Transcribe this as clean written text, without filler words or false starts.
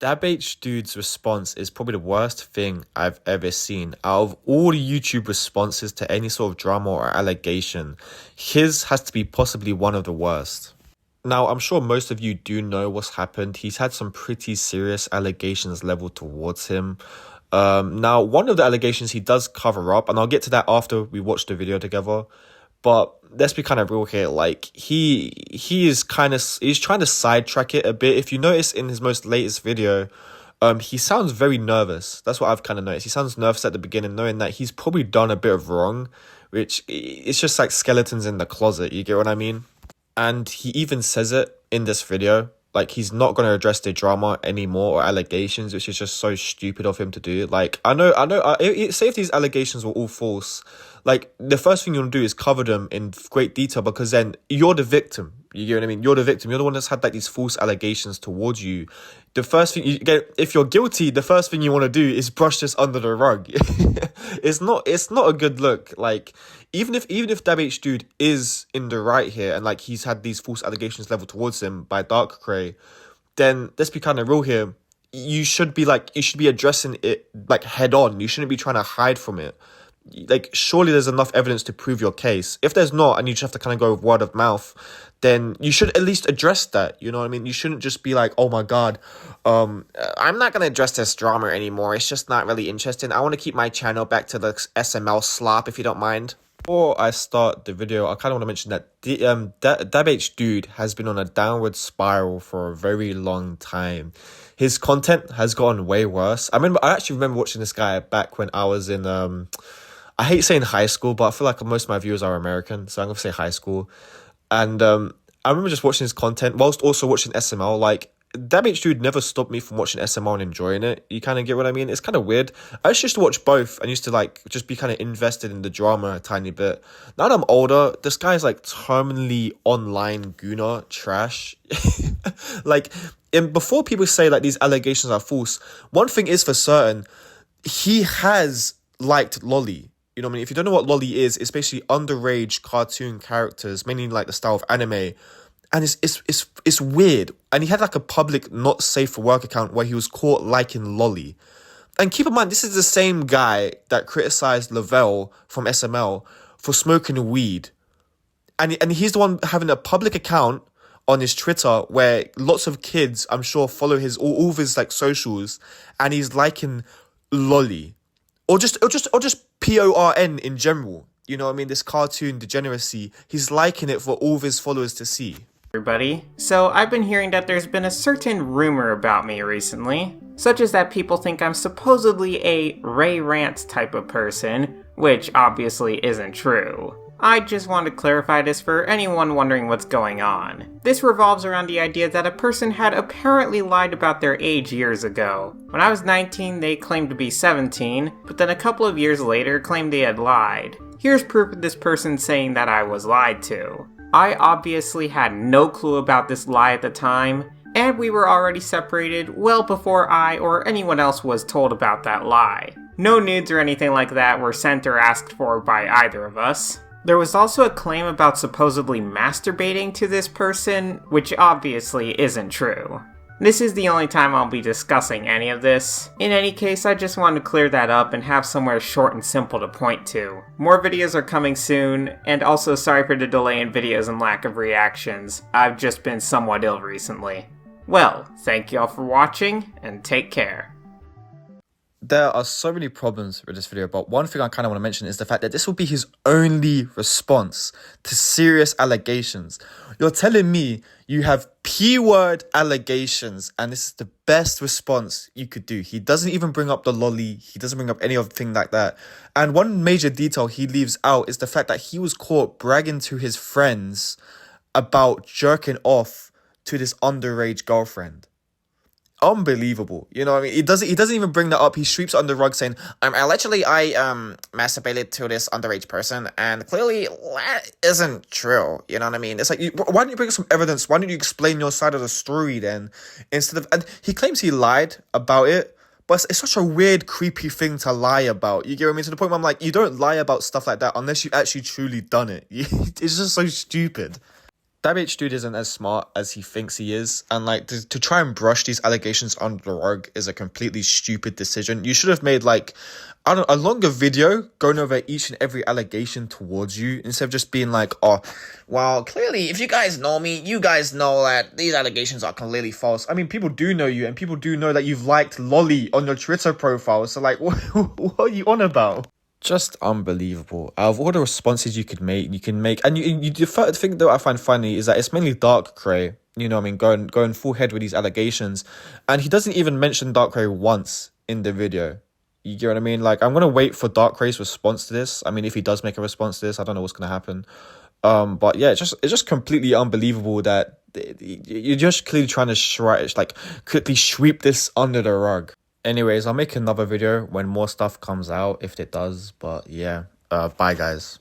Dude's response is probably the worst thing I've ever seen. Out of all the YouTube responses to any sort of drama or allegation, his has to be possibly one of the worst. Now, I'm sure most of you do know what's happened. He's had some pretty serious allegations leveled towards him. Now, one of the allegations he does cover up, and I'll get to that after we watch the video together. But let's be kind of real here. Like he is he's trying to sidetrack it a bit. If you notice in his most latest video, he sounds very nervous. That's what I've kind of noticed. He sounds nervous at the beginning, knowing that he's probably done a bit of wrong, which it's just like skeletons in the closet. You get what I mean? And he even says it in this video. Like, he's not going to address the drama anymore or allegations, which is just so stupid of him to do. Like, I know, say if these allegations were all false, like, the first thing you want to do is cover them in great detail, because then you're the victim. You get what I mean? You're the victim. You're the one that's had, like, these false allegations towards you. The first thing you get, if you're guilty, the first thing you want to do is brush this under the rug. It's not a good look. Like, even if Dabhdude is in the right here, and like he's had these false allegations leveled towards him by Dark Cray, then let's be kind of real here. You should be addressing it like head on. You shouldn't be trying to hide from it. Like, surely there's enough evidence to prove your case. If there's not, and you just have to kind of go with word of mouth, then you should at least address that. You know what I mean? You shouldn't just be like, oh my God, I'm not going to address this drama anymore. It's just not really interesting. I want to keep my channel back to the SML slop, if you don't mind. Before I start the video, I kind of want to mention that Dabhdude has been on a downward spiral for a very long time. His content has gotten way worse. I actually remember watching this guy back when I was in, I hate saying high school, but I feel like most of my viewers are American, so I'm going to say high school. And I remember just watching his content whilst also watching SML. Like, Dabhdude never stopped me from watching SML and enjoying it. You kind of get what I mean? It's kind of weird. I used to watch both and used to like just be kind of invested in the drama a tiny bit. Now that I'm older, this guy's like terminally online gooner trash. Like, and before people say like these allegations are false, one thing is for certain, he has liked Lolly. You know what I mean? If you don't know what Lolly is, it's basically underage cartoon characters, mainly like the style of anime. And it's weird. And he had like a public not safe for work account where he was caught liking Lolly. And keep in mind, this is the same guy that criticized Lavelle from SML for smoking weed. And he's the one having a public account on his Twitter where lots of kids, I'm sure, follow his all of his like socials, and he's liking Lolly. Or just PORN in general. You know what I mean? This cartoon degeneracy. He's liking it for all of his followers to see. Everybody. So I've been hearing that there's been a certain rumor about me recently, such as that people think I'm supposedly a Ray Rants type of person, which obviously isn't true. I just want to clarify this for anyone wondering what's going on. This revolves around the idea that a person had apparently lied about their age years ago. When I was 19, they claimed to be 17, but then a couple of years later claimed they had lied. Here's proof of this person saying that I was lied to. I obviously had no clue about this lie at the time, and we were already separated well before I or anyone else was told about that lie. No nudes or anything like that were sent or asked for by either of us. There was also a claim about supposedly masturbating to this person, which obviously isn't true. This is the only time I'll be discussing any of this. In any case, I just wanted to clear that up and have somewhere short and simple to point to. More videos are coming soon, and also sorry for the delay in videos and lack of reactions. I've just been somewhat ill recently. Well, thank y'all for watching, and take care. There are so many problems with this video, but one thing I kind of want to mention is the fact that this will be his only response to serious allegations. You're telling me you have P-word allegations, and this is the best response you could do. He doesn't even bring up the Lolly. He doesn't bring up any other thing like that. And one major detail he leaves out is the fact that he was caught bragging to his friends about jerking off to this underage girlfriend. Unbelievable. You know what I mean? He doesn't even bring that up. He sweeps it under the rug saying, I masturbated to this underage person, and clearly that isn't true. You know what I mean? It's like, why don't you bring some evidence? Why don't you explain your side of the story then? And he claims he lied about it, but it's such a weird, creepy thing to lie about. You get what I mean? To the point where I'm like, you don't lie about stuff like that unless you've actually truly done it. It's just so stupid. Dabhdude isn't as smart as he thinks he is, and like to try and brush these allegations under the rug is a completely stupid decision. You should have made like, I don't know, a longer video going over each and every allegation towards you instead of just being like, oh, well, clearly, if you guys know me, you guys know that these allegations are clearly false. I mean, people do know you, and people do know that you've liked Lolly on your Twitter profile. So like, what are you on about? Just unbelievable. Out of all the responses you can make, and the third thing that I find funny is that it's mainly Dark Cray. You know, what I mean, going full head with these allegations, and he doesn't even mention Dark Cray once in the video. You get what I mean? Like, I'm gonna wait for Dark Cray's response to this. I mean, if he does make a response to this, I don't know what's gonna happen. But yeah, it's just completely unbelievable that you're just clearly trying to quickly sweep this under the rug. Anyways, I'll make another video when more stuff comes out, if it does. But yeah, bye guys.